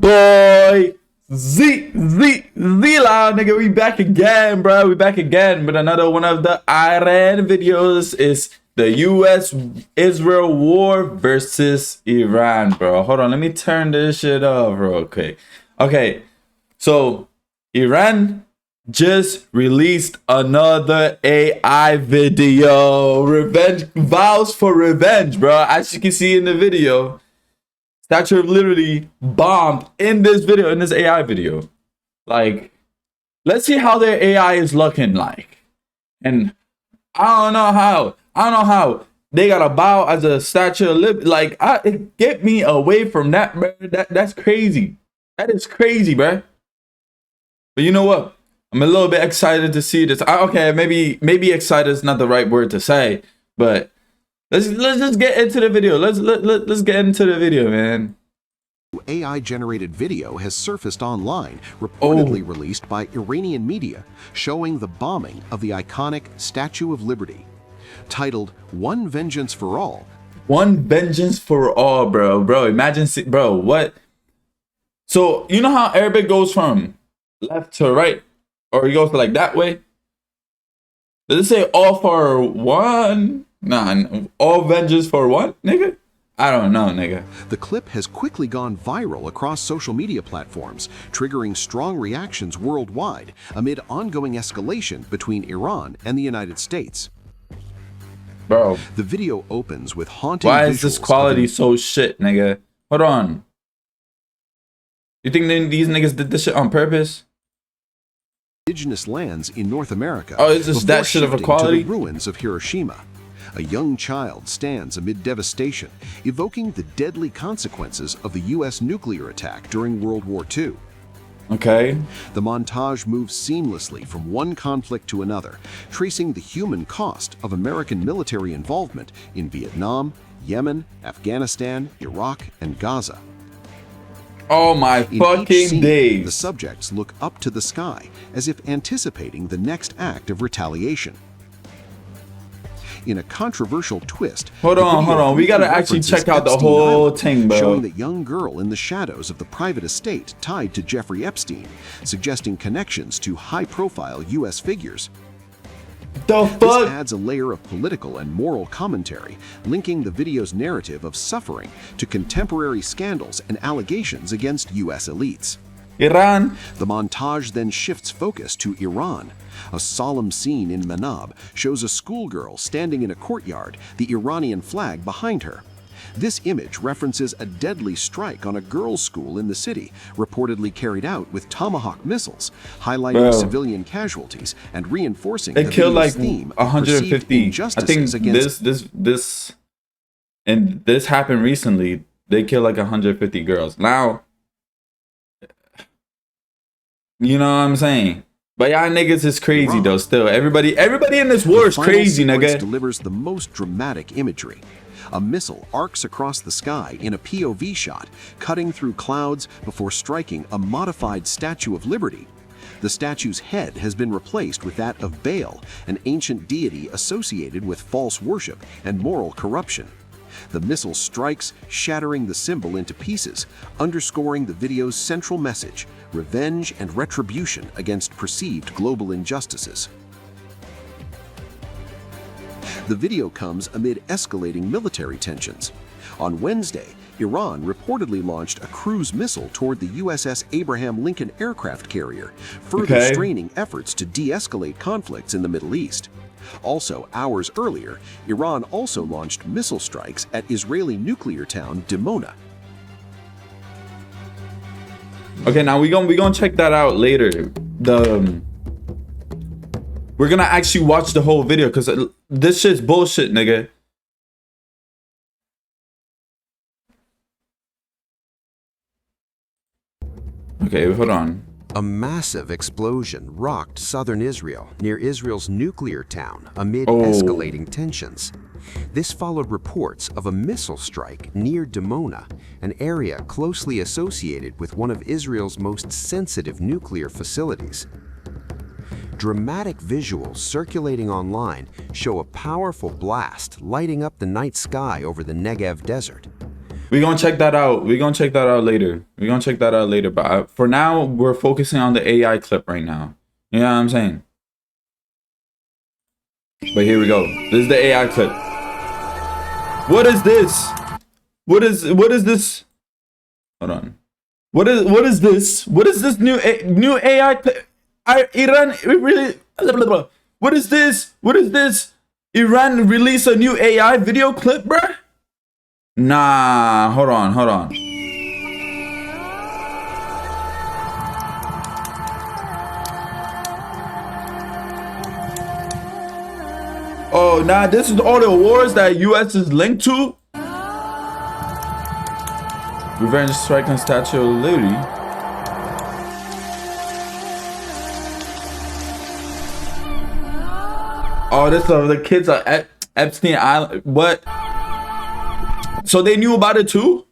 boy Z-Loud, nigga. We back again, bro. We back again with another one of the Iran videos. It's the US-Israel war versus Iran, bro. Hold on, let me turn this shit off real quick. Okay, so Iran just released another AI video. Revenge, vows for revenge, bro. As you can see in the video, Statue of Liberty bombed in this video, in this AI video. Like, let's see how their AI is looking like. And I don't know how they got a bow as a Statue of Liberty. Like, get me away from that, bro. That's crazy. That is crazy, bro. But you know what? I'm a little bit excited to see this. Okay, maybe excited is not the right word to say, but let's just get into the video. Let's get into the video, man. AI-generated video has surfaced online, reportedly released by Iranian media, showing the bombing of the iconic Statue of Liberty. Titled "One Vengeance for All." One vengeance for all, bro. Imagine, bro, what? So you know how Arabic goes from left to right, or it goes like that way? Does it say all for one? Nah, all vengeance for one, nigga? I don't know, nigga. The clip has quickly gone viral across social media platforms, triggering strong reactions worldwide amid ongoing escalation between Iran and the United States. Bro, the video opens with haunting why is this quality so shit, nigga? Hold on. You think these niggas did this shit on purpose? Indigenous lands in North America. Oh, is this that shit of a quality? To the ruins of Hiroshima. A young child stands amid devastation, evoking the deadly consequences of the U.S. nuclear attack during World War II. Okay. The montage moves seamlessly from one conflict to another, tracing the human cost of American military involvement in Vietnam, Yemen, Afghanistan, Iraq, and Gaza. Oh my fucking days. The subjects look up to the sky as if anticipating the next act of retaliation. In a controversial twist, hold on, we gotta actually check out the whole thing, bro. Showing the young girl in the shadows of the private estate tied to Jeffrey Epstein, suggesting connections to high-profile U.S. figures. The fuck? This adds a layer of political and moral commentary, linking the video's narrative of suffering to contemporary scandals and allegations against U.S. elites. Iran. The montage then shifts focus to Iran. A solemn scene in Manab shows a schoolgirl standing in a courtyard, the Iranian flag behind her. This image references a deadly strike on a girls' school in the city, reportedly carried out with Tomahawk missiles, highlighting civilian casualties and reinforcing the video's theme of 150. I think this happened recently. They killed like 150 girls. Now, you know what I'm saying? But y'all niggas is crazy though. Still, everybody in this war is crazy, nigga. Delivers the most dramatic imagery. A missile arcs across the sky in a POV shot, cutting through clouds before striking a modified Statue of Liberty. The statue's head has been replaced with that of Baal, an ancient deity associated with false worship and moral corruption. The missile strikes, shattering the symbol into pieces, underscoring the video's central message: revenge and retribution against perceived global injustices. The video comes amid escalating military tensions. On Wednesday, Iran reportedly launched a cruise missile toward the USS Abraham Lincoln aircraft carrier, further straining efforts to de-escalate conflicts in the Middle East. Also, hours earlier, Iran also launched missile strikes at Israeli nuclear town Dimona. Okay, now we gonna check that out later. We're gonna actually watch the whole video because this shit's bullshit, nigga. Okay, hold on. A massive explosion rocked southern Israel near Israel's nuclear town amid escalating tensions. This followed reports of a missile strike near Dimona, an area closely associated with one of Israel's most sensitive nuclear facilities. Dramatic visuals circulating online show a powerful blast lighting up the night sky over the Negev desert. We're gonna check that out. We're gonna check that out later. We're gonna check that out later. But for now, we're focusing on the AI clip right now. You know what I'm saying? But here we go. This is the AI clip. What is this? What is this? Hold on. What is this? What is this new AI clip? Iran really. What is this? What is this? Iran release a new AI video clip, bruh? Nah, hold on. Oh, nah, this is all the wars that US is linked to? Revenge strike on Statue of Liberty. Oh, this is the kids at Epstein Island. What? So they knew about it too?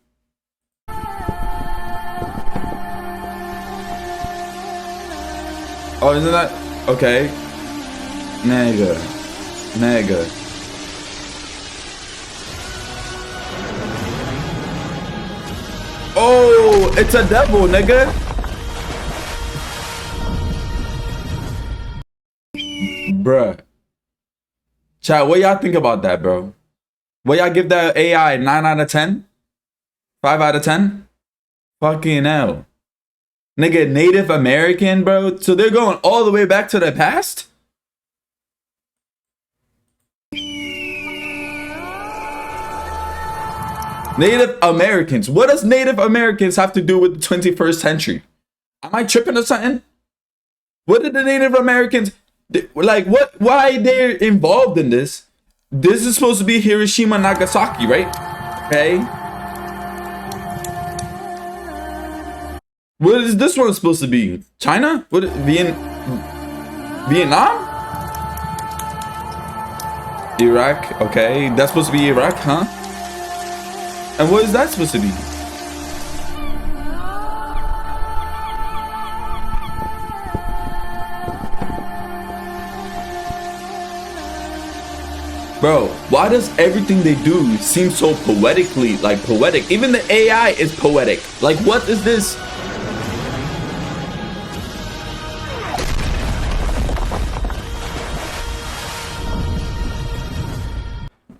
Oh, isn't that okay? Nigga. Oh, it's a devil, nigga. Bruh. Chat, what y'all think about that, bro? What y'all give that AI 9 out of 10? 5 out of 10? Fucking hell. Nigga, Native American, bro. So they're going all the way back to the past? Native Americans. What does Native Americans have to do with the 21st century? Am I tripping or something? What did the Native Americans... Like, what? Why they're involved in this? This is supposed to be Hiroshima, Nagasaki, right? Okay. What is this one supposed to be? China? What? Vietnam? Iraq? Okay, that's supposed to be Iraq, huh? And what is that supposed to be? Bro, why does everything they do seem so poetically, like poetic? Even the AI is poetic. Like, what is this?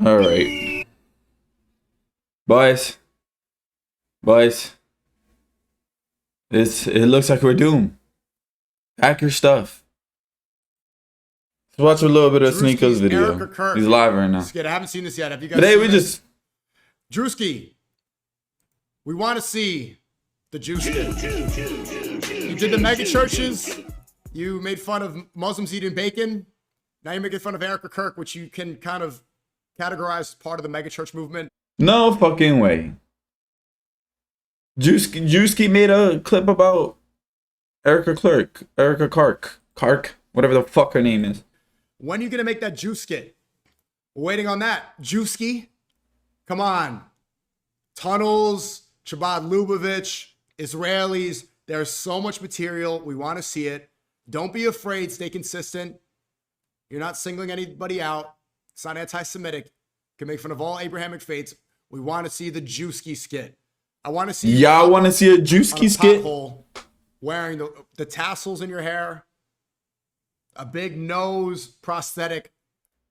All right. Boys. It looks like we're doomed. Pack your stuff. Let's watch a little bit of Sneako's video. He's live right now. I haven't seen this yet. Have you guys Today seen we this? just... Drewski, we want to see the Drewski. You did the mega churches. You made fun of Muslims eating bacon. Now you're making fun of Erica Kirk, which you can kind of categorize as part of the mega church movement. No fucking way. Drewski made a clip about Erica Clark, whatever the fuck her name is. When are you going to make that Jew skit? We're waiting on that. Drewski, come on. Tunnels, Chabad Lubavitch, Israelis. There's so much material. We want to see it. Don't be afraid. Stay consistent. You're not singling anybody out. It's not anti-Semitic. You can make fun of all Abrahamic faiths. We want to see the Drewski skit. I want to see... Y'all want to see a Drewski skit? Wearing the tassels in your hair. A big nose prosthetic.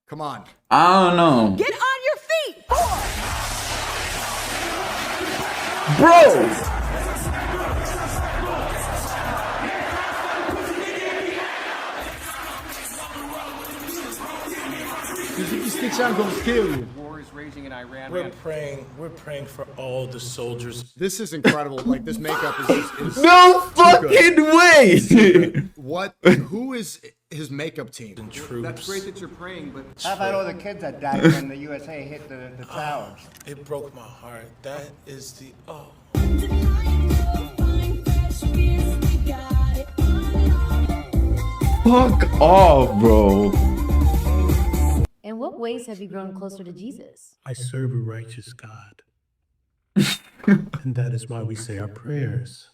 Come on. I don't know. Get on your feet, boy! Bro! This I'm going to kill you. War is raging in Iran. We're praying for all the soldiers. This is incredible. Like, this makeup is No fucking way! What? Who is his makeup team? That's great that you're praying, but How about all the kids that died when the USA hit the towers? It broke my heart. That is the Fuck off, bro. In what ways have you grown closer to Jesus? I serve a righteous God. And that is why we say our prayers.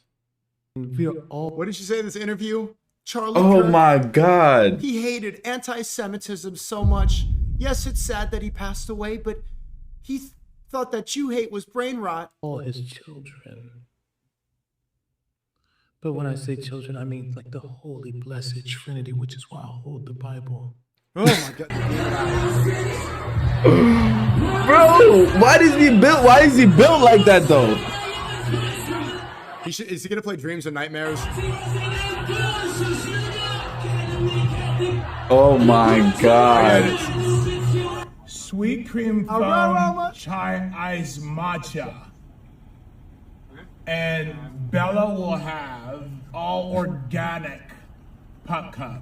We are all... What did she say in this interview? Charlie Oh Kirk, my god. he hated anti-Semitism so much. Yes, it's sad that he passed away, but he thought that you hate was brain rot. All his children. But when I say children, I mean like the Holy Blessed Trinity, which is why I hold the Bible. Oh my God. Bro, why is he built? Why is he built like that though? Is he gonna play Dreams and Nightmares? Oh my God. Sweet cream foam chai ice matcha. And Bella will have all organic puck cup.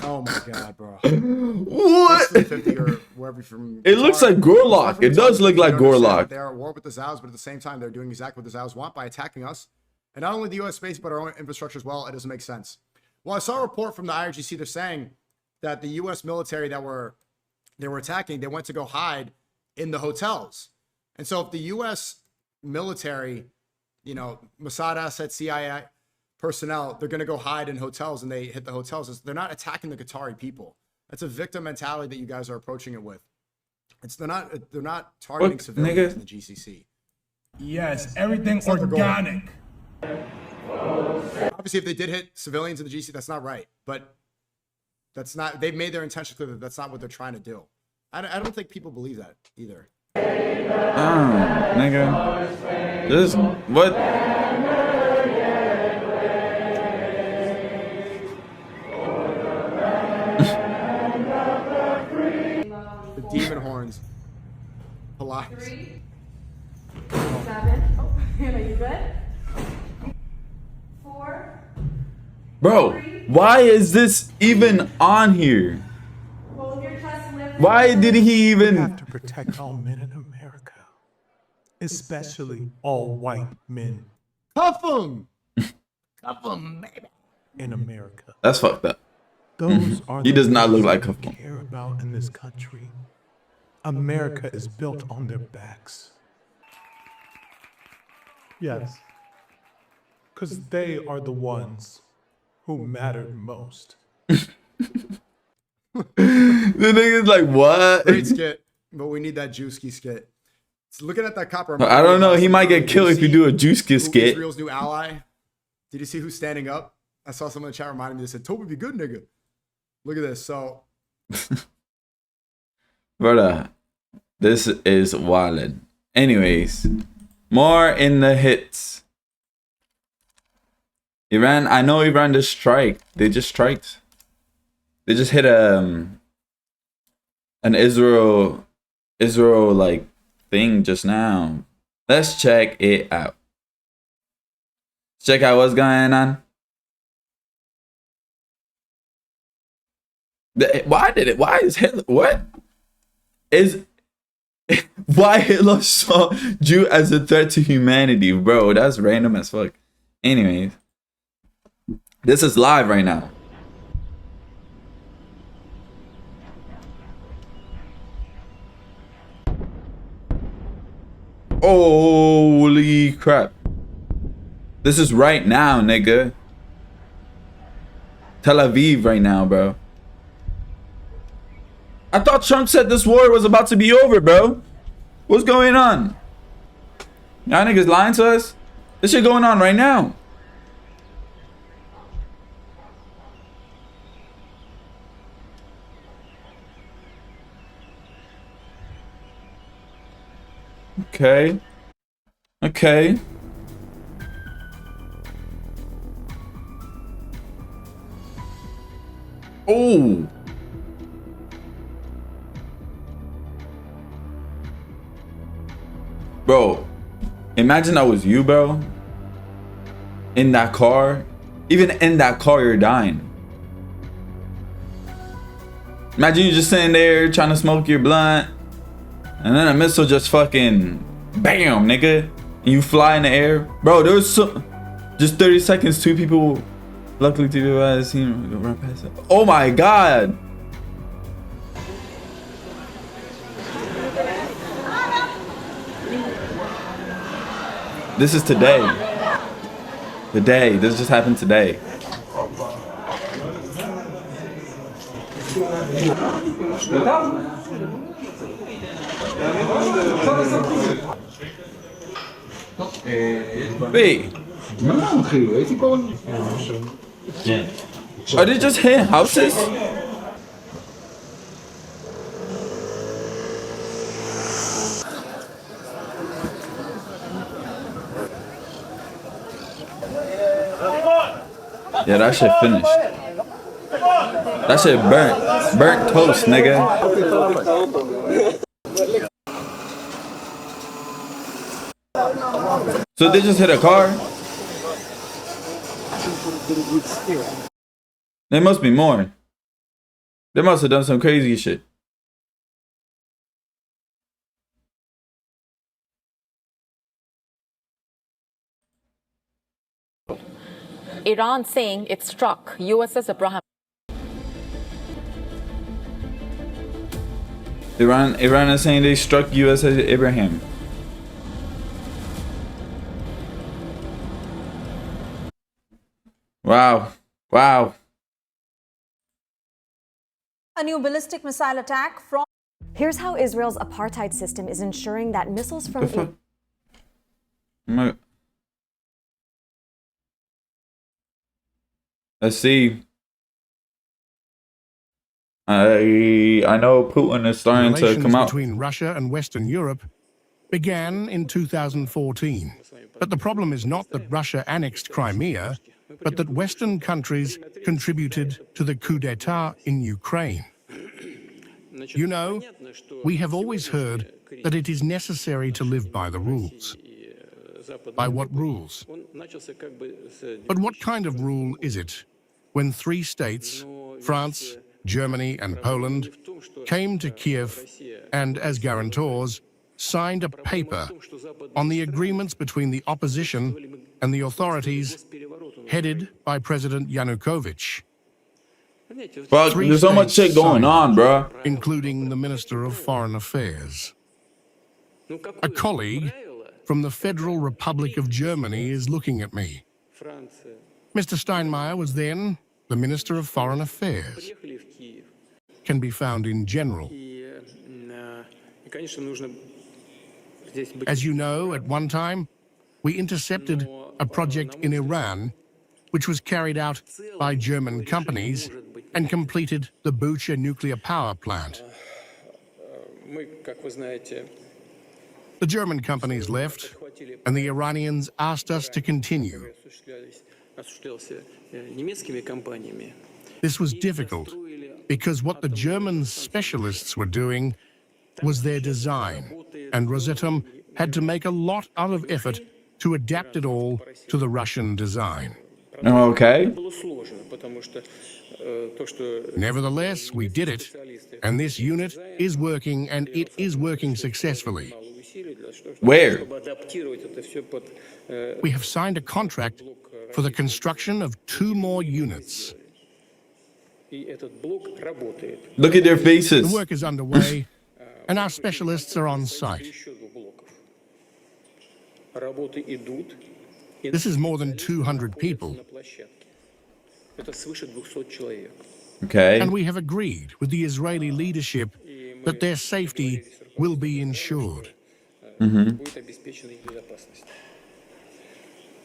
Oh my God, bro. What? 50 or wherever you're from. It looks like Gorlock. It does look like Gorlock. They're at war with the ZLOUDs, but at the same time, they're doing exactly what the ZLOUDs want by attacking us. And not only the US space, but our own infrastructure as well. It doesn't make sense. Well, I saw a report from the IRGC. They're saying that the US military they were attacking, they went to go hide in the hotels. And so if the US military, you know, Mossad assets, CIA personnel, they're going to go hide in hotels and they hit the hotels. They're not attacking the Qatari people. That's a victim mentality that you guys are approaching it with. They're not targeting civilians in the GCC. Yes, everything organic. Obviously, if they did hit civilians in the GCC, that's not right. But that's not, they've made their intention clear that that's not what they're trying to do. I don't think people believe that either. Nigga. This, what? The demon horns. Pilates. 3, 7. Oh, Hannah, you good? 4. Bro, why is this even on here? Hold your chest, lift. Why did he We even... have to protect all men in America, especially all white men Cuff them! Cuff them, baby. in America. That's fucked up. Those are He the does not look ones like we Huffman. care about in this country. America is built on their backs. Yes, because they are the ones who matter most. The nigga's like, what? Great skit, but we need that Juicy skit. So looking at that copper. I don't know. He might get killed if you do a juice skit. Israel's new ally. Did you see who's standing up? I saw someone in the chat reminding me. They said, Toby be good, nigga. Look at this. So, Brother, this is wild. Anyways, more in the hits. Iran, I know Iran just strike. They just striked. They just hit an Israel like thing just now. Let's check it out. Check out what's going on. Why is Hitler, what? Why Hitler saw Jew as a threat to humanity, bro? That's random as fuck. Anyways, this is live right now. Holy crap. This is right now, nigga. Tel Aviv right now, bro. I thought Trump said this war was about to be over, bro. What's going on? Y'all niggas lying to us? This shit going on right now. Okay. Okay. Oh. Bro, imagine that was you, bro. In that car. Even in that car, you're dying. Imagine you just sitting there trying to smoke your blunt. And then a missile just fucking bam, nigga. And you fly in the air. Bro, there was just 30 seconds, 2 people. Luckily, 2 people I seen him run past it. Oh my god. This is today. Today. This just happened today. Wait. Are they just hitting houses? Yeah, that shit finished. That shit burnt. Burnt toast, nigga. So they just hit a car? There must be more. They must have done some crazy shit. Iran saying it struck USS Abraham. Iran is saying they struck USS Abraham. Wow. Wow. A new ballistic missile attack from. Here's how Israel's apartheid system is ensuring that missiles from Let's see. I know Putin is starting to come out. Between Russia and Western Europe began in 2014. But the problem is not that Russia annexed Crimea, but that Western countries contributed to the coup d'etat in Ukraine. You know, we have always heard that it is necessary to live by the rules. By what rules? But what kind of rule is it when three states, France, Germany and Poland, came to Kiev and, as guarantors, signed a paper on the agreements between the opposition and the authorities headed by President Yanukovych? But there's so much shit going on, bro. Including the Minister of Foreign Affairs. A colleague from the Federal Republic of Germany is looking at me. Mr. Steinmeier was then the Minister of Foreign Affairs. Can be found in general. As you know, at one time, we intercepted a project in Iran which was carried out by German companies and completed the Bucha nuclear power plant. The German companies left, and the Iranians asked us to continue. This was difficult because what the German specialists were doing was their design, and Rosatom had to make a lot of effort to adapt it all to the Russian design. Okay. Nevertheless, we did it, and this unit is working, and it is working successfully. Where? We have signed a contract for the construction of 2 more units. Look at their faces. The work is underway, and our specialists are on site. This is more than 200 people. Okay. And we have agreed with the Israeli leadership that their safety will be ensured.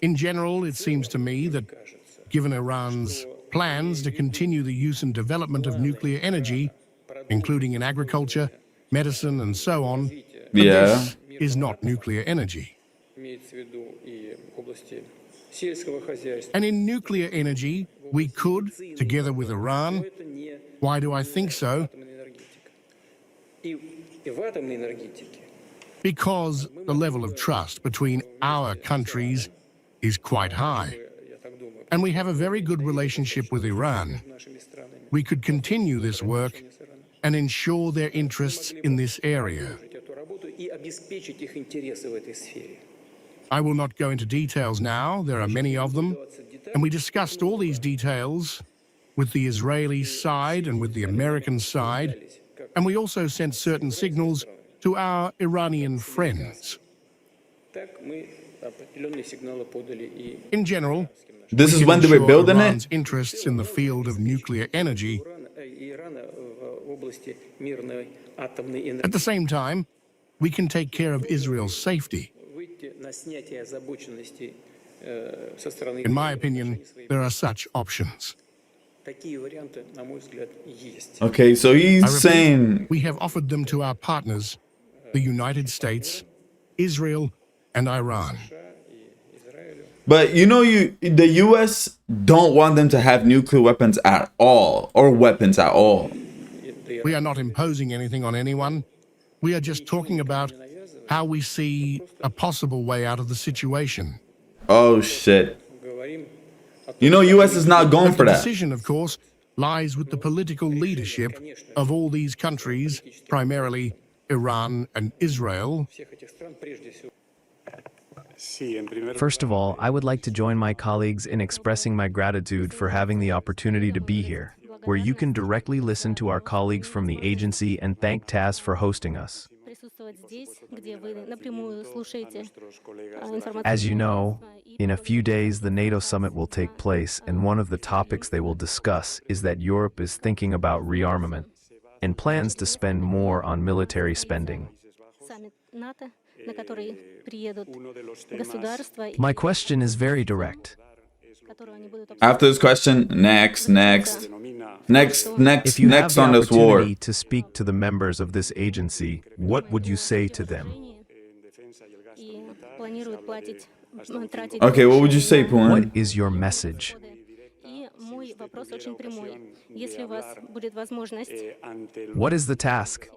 In general, it seems to me that, given Iran's plans to continue the use and development of nuclear energy, including in agriculture, medicine, and so on, this is not nuclear energy. And in nuclear energy, we could, together with Iran, why do I think so? Because the level of trust between our countries is quite high. And we have a very good relationship with Iran. We could continue this work and ensure their interests in this area. I will not go into details now, there are many of them, and we discussed all these details with the Israeli side and with the American side, and we also sent certain signals to our Iranian friends. In general, this is when they were building Iran's interests in the field of nuclear energy. At the same time, we can take care of Israel's safety. In my opinion, there are such options. Okay, so I he's repeat, saying, we have offered them to our partners, the United States, Israel, and Iran. but you know, the U.S. don't want them to have nuclear weapons at all, or weapons at all. We are not imposing anything on anyone. We are just talking about how we see a possible way out of the situation. Oh shit. You know, U.S. is not going But for the that. decision, of course, lies with the political leadership of all these countries, primarily Iran and Israel. First of all, I would like to join my colleagues in expressing my gratitude for having the opportunity to be here, where you can directly listen to our colleagues from the agency and thank TASS for hosting us. As you know, in a few days the NATO summit will take place, and one of the topics they will discuss is that Europe is thinking about rearmament and plans to spend more on military spending. My question is very direct. After this question, next If you have the on this war. opportunity to speak to the members of this agency, what would you say to them? Okay, what would you say, Putin? What is your message? What is the task?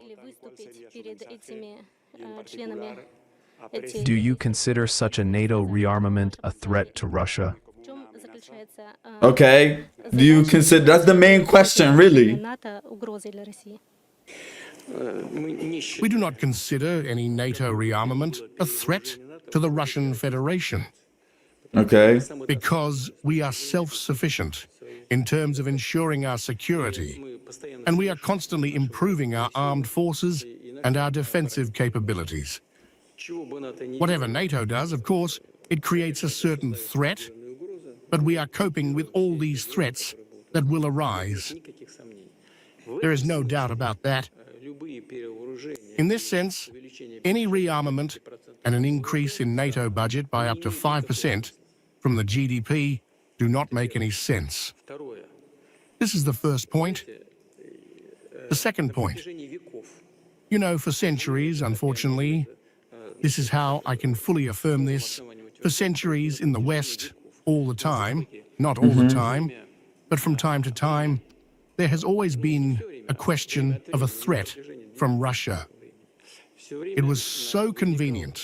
Do you consider such a NATO rearmament a threat to Russia? Okay, do you consider, that's the main question, really. We do not consider any NATO rearmament a threat to the Russian Federation. Okay. Because we are self-sufficient in terms of ensuring our security, and we are constantly improving our armed forces and our defensive capabilities. Whatever NATO does, of course, it creates a certain threat, but we are coping with all these threats that will arise. There is no doubt about that. In this sense, any rearmament and an increase in NATO budget by up to 5% from the GDP do not make any sense. This is the first point. The second point. You know, for centuries, unfortunately, this is how I can fully affirm this, for centuries in the West, all the time, not all the time, but from time to time, there has always been a question of a threat from Russia. It was so convenient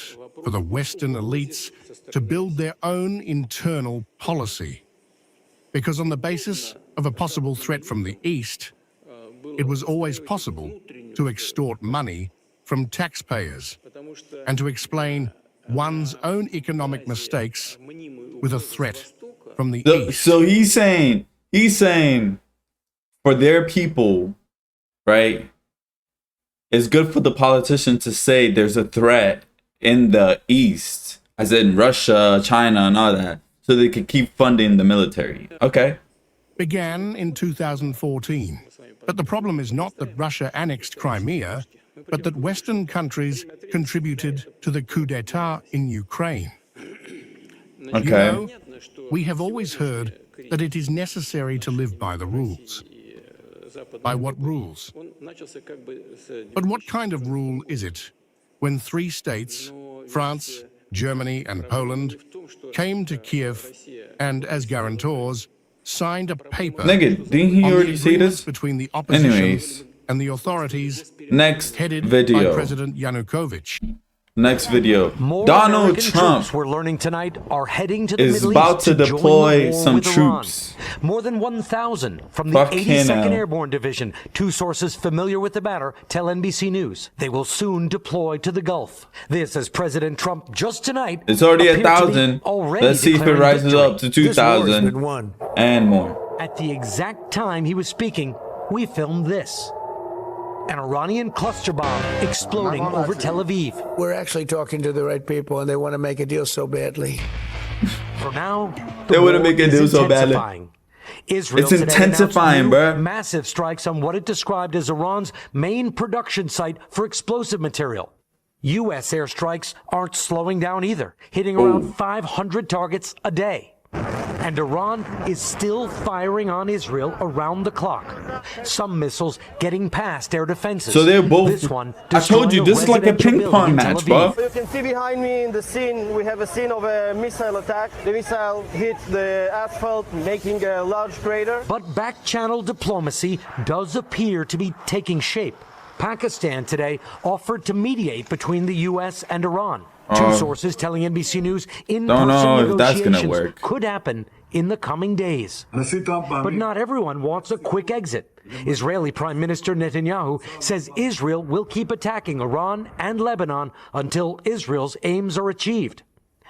for the Western elites to build their own internal policy, because on the basis of a possible threat from the East, it was always possible to extort money from taxpayers and to explain one's own economic mistakes with a threat from the East. So he's saying for their people, right? It's good for the politicians to say there's a threat in the East, as in Russia, China, and all that, so they can keep funding the military. Okay. Began in 2014. But the problem is not that Russia annexed Crimea, but that Western countries contributed to the coup d'etat in Ukraine. Okay. You know, we have always heard that it is necessary to live by the rules. By what rules? But what kind of rule is it when three states, France, Germany, and Poland, came to Kiev and, as guarantors, signed a paper Nigga, didn't he on the already say agreements this? between the opposition Anyways, and the authorities next headed by video. President Yanukovych. Next video. More Donald American Trump troops we're learning tonight are heading to the is Middle about East to join the deploy war some with Iran. troops. More than 1,000 from the Fucking 82nd hell. Airborne Division. Two sources familiar with the matter tell NBC News they will soon deploy to the Gulf. This as President Trump just tonight. It's already appeared to be 1,000. already Let's see if it declaring rises victory. up to 2,000 and more. At the exact time he was speaking, we filmed this. An Iranian cluster bomb exploding over Tel Aviv. We're actually talking to the right people, and they want to make a deal so badly. For now, They want to make a war deal is so badly. intensifying. Israel It's today announced intensifying, new bruh. massive strikes on what it described as Iran's main production site for explosive material. U.S. airstrikes aren't slowing down either, hitting around 500 targets a day. And Iran is still firing on Israel around the clock. Some missiles getting past air defenses. So they're both. This one, I told you, this is like a ping pong match, bro. You can see behind me in the scene, we have a scene of a missile attack. The missile hit the asphalt, making a large crater. But back-channel diplomacy does appear to be taking shape. Pakistan today offered to mediate between the U.S. and Iran. Two sources telling NBC News in-person negotiations could happen in the coming days. But not everyone wants a quick exit. Israeli Prime Minister Netanyahu says Israel will keep attacking Iran and Lebanon until Israel's aims are achieved.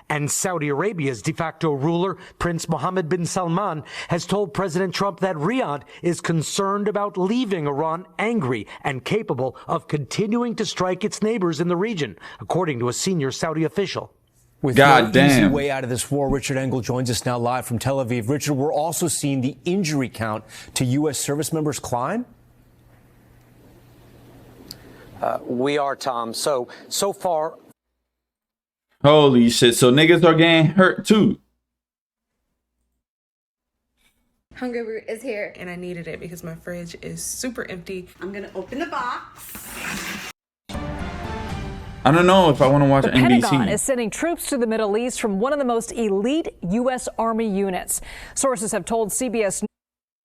And Saudi Arabia's de facto ruler, Prince Mohammed bin Salman, has told President Trump that Riyadh is concerned about leaving Iran angry and capable of continuing to strike its neighbors in the region, according to a senior Saudi official. With no easy way out of this war, Richard Engel joins us now live from Tel Aviv. Richard, we're also seeing the injury count to U.S. service members climb. We are, Tom. So far, holy shit. So niggas are getting hurt too. Hunger Root is here. And I needed it because my fridge is super empty. I'm going to open the box. I don't know if I want to watch the NBC. Pentagon is sending troops to the Middle East from one of the most elite U.S. Army units. Sources have told CBS.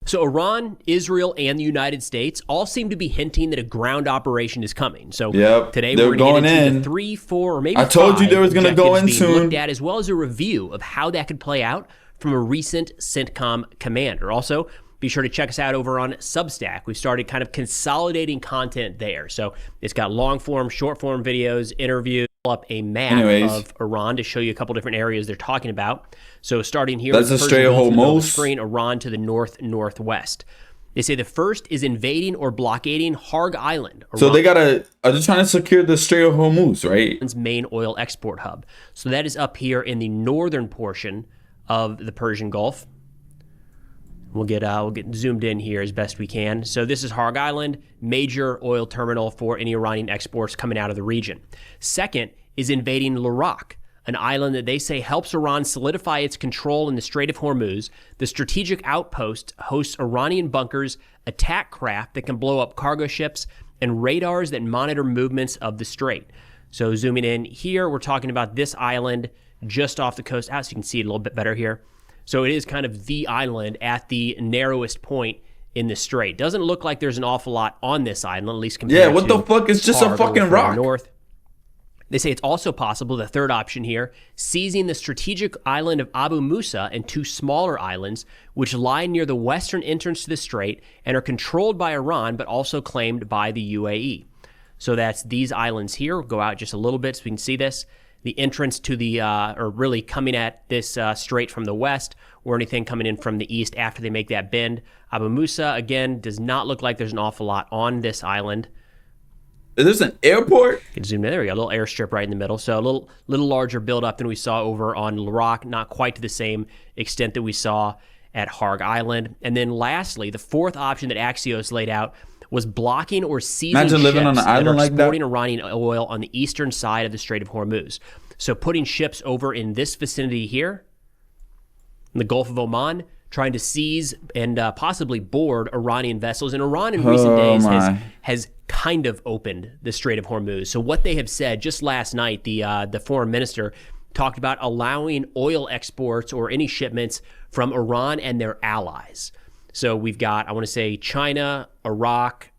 So Iran, Israel, and the United States all seem to be hinting that a ground operation is coming. So today we're going to get into the 3, 4, or maybe I told you there was going to go in soon. Looked at, as well as a review of how that could play out from a recent CENTCOM commander. Also, be sure to check us out over on Substack. We've started kind of consolidating content there. So it's got long form, short form videos, interviews, up a map of Iran to show you a couple different areas they're talking about. So starting here, that's the Strait of Hormuz. Screen, Iran to the northwest. They say the first is invading or blockading Harg Island. So they are just trying to secure the Strait of Hormuz, right? Iran's main oil export hub. So that is up here in the northern portion of the Persian Gulf. We'll get zoomed in here as best we can. So this is Harg Island, major oil terminal for any Iranian exports coming out of the region. Second is invading L'Iraq, an island that they say helps Iran solidify its control in the Strait of Hormuz. The strategic outpost hosts Iranian bunkers, attack craft that can blow up cargo ships, and radars that monitor movements of the strait. So zooming in here, we're talking about this island just off the coast. So you can see it a little bit better here. So it is kind of the island at the narrowest point in the strait. Doesn't look like there's an awful lot on this island, at least compared to what the fuck? It's just a fucking rock. North. They say it's also possible, the third option here, seizing the strategic island of Abu Musa and 2 smaller islands, which lie near the western entrance to the strait and are controlled by Iran, but also claimed by the UAE. So that's these islands here. We'll go out just a little bit so we can see this. The entrance to the, or really coming at this strait from the west, or anything coming in from the east after they make that bend. Abu Musa, again, does not look like there's an awful lot on this island. Is this an airport? You can zoom in. There we go, a little airstrip right in the middle. So a little larger buildup than we saw over on L'Iraq, not quite to the same extent that we saw at Harg Island. And then lastly, the fourth option that Axios laid out was blocking or seizing ships living on an island like that. Exporting Iranian oil on the eastern side of the Strait of Hormuz. So putting ships over in this vicinity here, in the Gulf of Oman, trying to seize and possibly board Iranian vessels. And Iran in recent days has kind of opened the Strait of Hormuz. So what they have said, just last night, the foreign minister talked about allowing oil exports or any shipments from Iran and their allies. So we've got, I want to say, China, Iraq,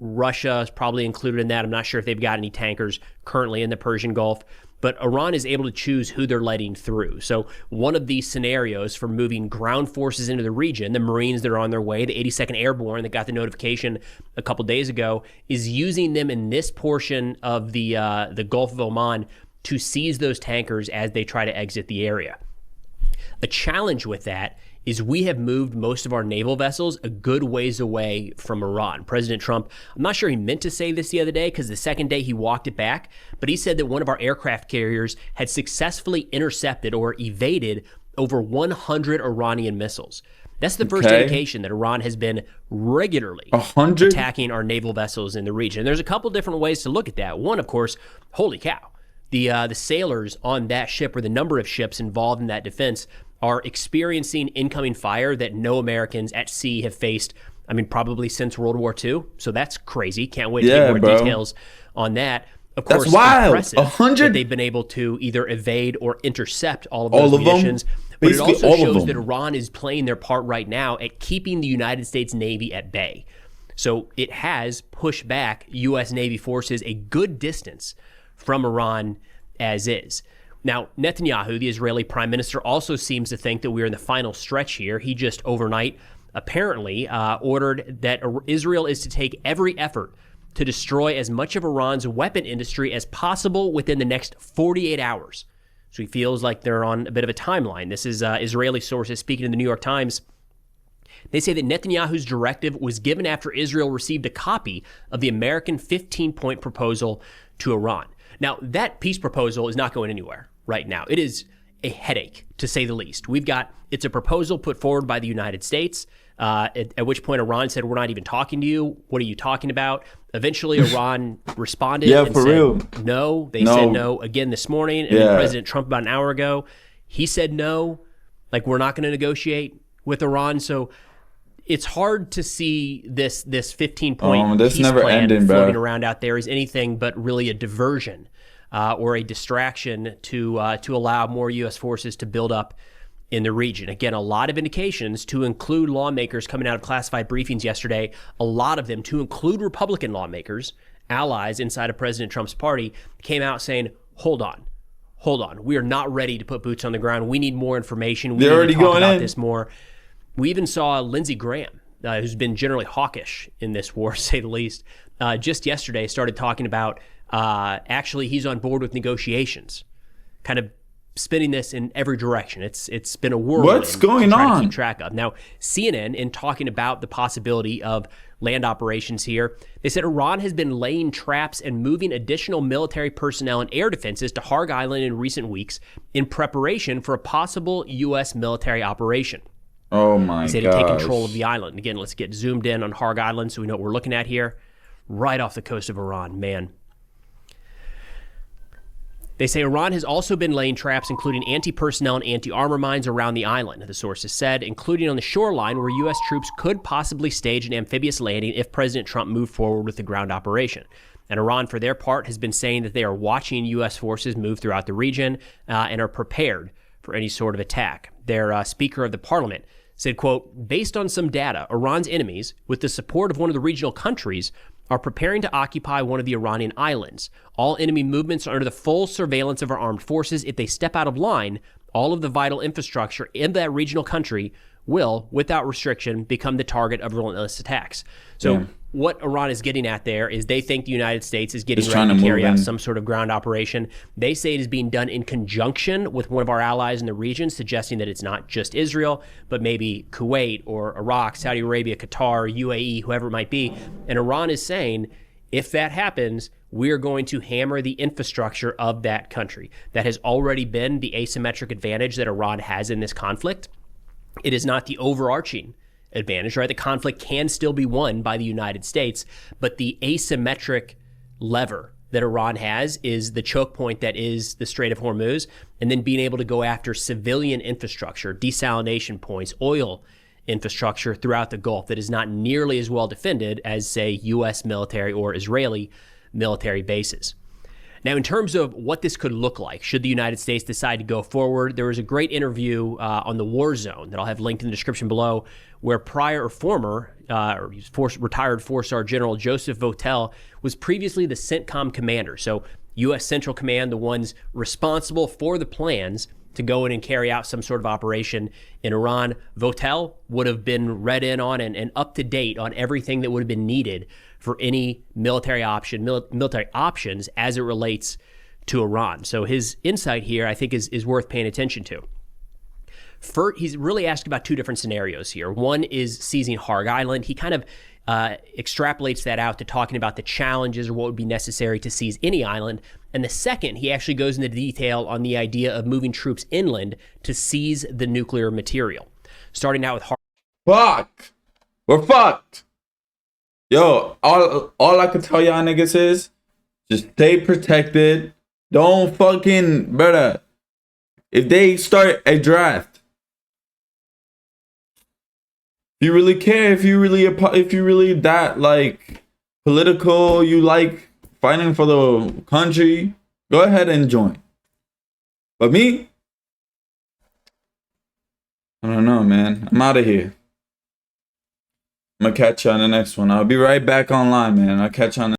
Russia is probably included in that. I'm not sure if they've got any tankers currently in the Persian Gulf, but Iran is able to choose who they're letting through. So one of these scenarios for moving ground forces into the region, the Marines that are on their way, the 82nd Airborne that got the notification a couple days ago, is using them in this portion of the Gulf of Oman to seize those tankers as they try to exit the area. A challenge with that is we have moved most of our naval vessels a good ways away from Iran. President Trump, I'm not sure he meant to say this the other day because the second day he walked it back, but he said that one of our aircraft carriers had successfully intercepted or evaded over 100 Iranian missiles. That's the first indication that Iran has been regularly attacking our naval vessels in the region. And there's a couple different ways to look at that. One, of course, holy cow. The sailors on that ship, or the number of ships involved in that defense, are experiencing incoming fire that no Americans at sea have faced, I mean, probably since World War II. So that's crazy. Can't wait to get more details on that. Of course, that's wild. Impressive 100? that they've been able to either evade or intercept all of those munitions. But it also shows that Iran is playing their part right now at keeping the United States Navy at bay. So it has pushed back U.S. Navy forces a good distance from Iran as is. Now, Netanyahu, the Israeli prime minister, also seems to think that we're in the final stretch here. He just overnight apparently ordered that Israel is to take every effort to destroy as much of Iran's weapon industry as possible within the next 48 hours. So he feels like they're on a bit of a timeline. This is Israeli sources speaking to the New York Times. They say that Netanyahu's directive was given after Israel received a copy of the American 15-point proposal to Iran. Now, that peace proposal is not going anywhere right now. It is a headache, to say the least. It's a proposal put forward by the United States, at which point Iran said, we're not even talking to you. What are you talking about? Eventually, Iran responded and said no. They said no again this morning. And then President Trump, about an hour ago, he said no, like, we're not going to negotiate with Iran. So it's hard to see this 15-point peace plan floating around out there as anything but really a diversion or a distraction to allow more U.S. forces to build up in the region. Again, a lot of indications, to include lawmakers coming out of classified briefings yesterday, a lot of them, to include Republican lawmakers, allies inside of President Trump's party, came out saying, hold on. We are not ready to put boots on the ground. We need more information. We need to talk about this more. We even saw Lindsey Graham, who's been generally hawkish in this war, to say the least, just yesterday started talking about actually he's on board with negotiations, kind of spinning this in every direction. It's been a whirlwind. What's going on? To keep track of. Now, CNN, in talking about the possibility of land operations here, they said Iran has been laying traps and moving additional military personnel and air defenses to Harg Island in recent weeks in preparation for a possible U.S. military operation. Oh my god! They said to take control of the island. Again, let's get zoomed in on Harg Island so we know what we're looking at here. Right off the coast of Iran, man. They say Iran has also been laying traps, including anti-personnel and anti-armor mines around the island, the sources said, including on the shoreline where U.S. troops could possibly stage an amphibious landing if President Trump moved forward with the ground operation. And Iran, for their part, has been saying that they are watching U.S. forces move throughout the region and are prepared for any sort of attack. Their Speaker of the Parliament said, quote, based on some data, Iran's enemies, with the support of one of the regional countries, are preparing to occupy one of the Iranian islands. All enemy movements are under the full surveillance of our armed forces. If they step out of line, all of the vital infrastructure in that regional country will, without restriction, become the target of relentless attacks. So what Iran is getting at there is they think the United States is getting ready to carry out some sort of ground operation. They say it is being done in conjunction with one of our allies in the region, suggesting that it's not just Israel, but maybe Kuwait or Iraq, Saudi Arabia, Qatar, UAE, whoever it might be. And Iran is saying, if that happens, we're going to hammer the infrastructure of that country. That has already been the asymmetric advantage that Iran has in this conflict. It is not the overarching advantage, right? The conflict can still be won by the United States, but the asymmetric lever that Iran has is the choke point that is the Strait of Hormuz, and then being able to go after civilian infrastructure, desalination points, oil infrastructure throughout the Gulf that is not nearly as well defended as, say, U.S. military or Israeli military bases. Now, in terms of what this could look like, should the United States decide to go forward, there was a great interview on the War Zone that I'll have linked in the description below, where former retired four-star General Joseph Votel was previously the CENTCOM commander. So U.S. Central Command, the ones responsible for the plans to go in and carry out some sort of operation in Iran. Votel would have been read in on and up to date on everything that would have been needed for any military options as it relates to Iran. So his insight here, I think, is worth paying attention to. First, he's really asked about 2 different scenarios here. One is seizing Harg Island. He kind of extrapolates that out to talking about the challenges or what would be necessary to seize any island. And the second, he actually goes into detail on the idea of moving troops inland to seize the nuclear material. Starting out with Harg. Fuck! We're fucked! Yo, all I can tell y'all niggas is just stay protected. Don't fucking, brother. If they start a draft, if you really care, if you really that like political, you like fighting for the country, go ahead and join. But me, I don't know, man. I'm out of here. I'm gonna catch you on the next one. I'll be right back online, man. I'll catch you on the